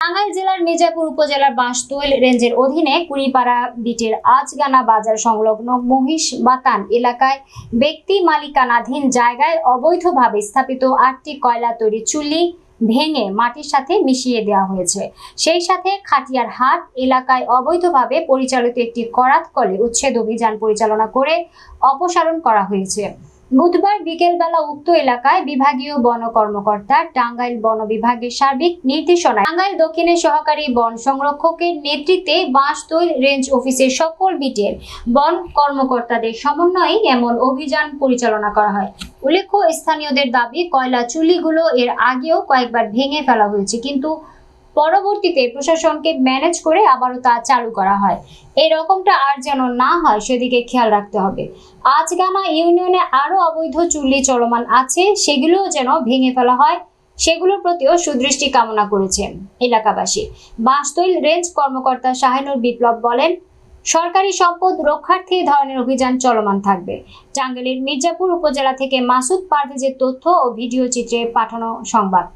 টাঙ্গাইল জেলার মির্জাপুর উপজেলার বাঁশতৈল রেঞ্জের অধীনে কুড়িপাড়া বিটের আজগানা বাজার সংলগ্ন মহিষ বাতান এলাকায় ব্যক্তি মালিকানাধীন জায়গায় অবৈধভাবে স্থাপিত 8টি কয়লা তৈরি চুল্লি ভেঙে মাটির সাথে মিশিয়ে দেওয়া হয়েছে। সেই সাথে খাটিয়ার হাট এলাকায় অবৈধভাবে পরিচালিত একটি করাত কলে উচ্ছেদ অভিযান পরিচালনা করে অপসারণ করা হয়েছে। বুধবার বিকেলবেলা উক্ত এলাকায় বিভাগীয় বন কর্মকর্তা টাঙ্গাইল বন বিভাগের সার্বিক নির্দেশনায় টাঙ্গাইল দক্ষিণের সহকারী বন সংরক্ষকের নেতৃত্বে বাঁশতৈল রেঞ্জ অফিসের সকল বিটের বন কর্মকর্তাদের সমন্বয়ে এমন অভিযান পরিচালনা করা হয়। উল্লেখ্য, স্থানীয়দের দাবি কয়লা চুল্লিগুলো এর আগেও কয়েকবার ভেঙে ফেলা হয়েছে, কিন্তু পরবর্তীতে প্রশাসনকে ম্যানেজ করে আবারও তা চালু করা হয়। এই রকমটা আর যেন না হয় সেদিকে খেয়াল রাখতে হবে। আজগানা ইউনিয়নে আরো অবৈধ চুল্লি চলমান আছে, সেগুলোও যেন ভেঙে ফেলা হয়, সেগুলোর প্রতিও সুদৃষ্টি কামনা করেছেন এলাকাবাসী। বাঁশতৈল রেঞ্জ কর্মকর্তা শাহিনুর বিপ্লব বলেন, সরকারি সম্পদ রক্ষার্থে ধরনের অভিযান চলমান থাকবে। টাঙ্গাইলের মির্জাপুর উপজেলা থেকে মাসুদ পারভেজের তথ্য ও ভিডিও চিত্রে পাঠানো সংবাদ।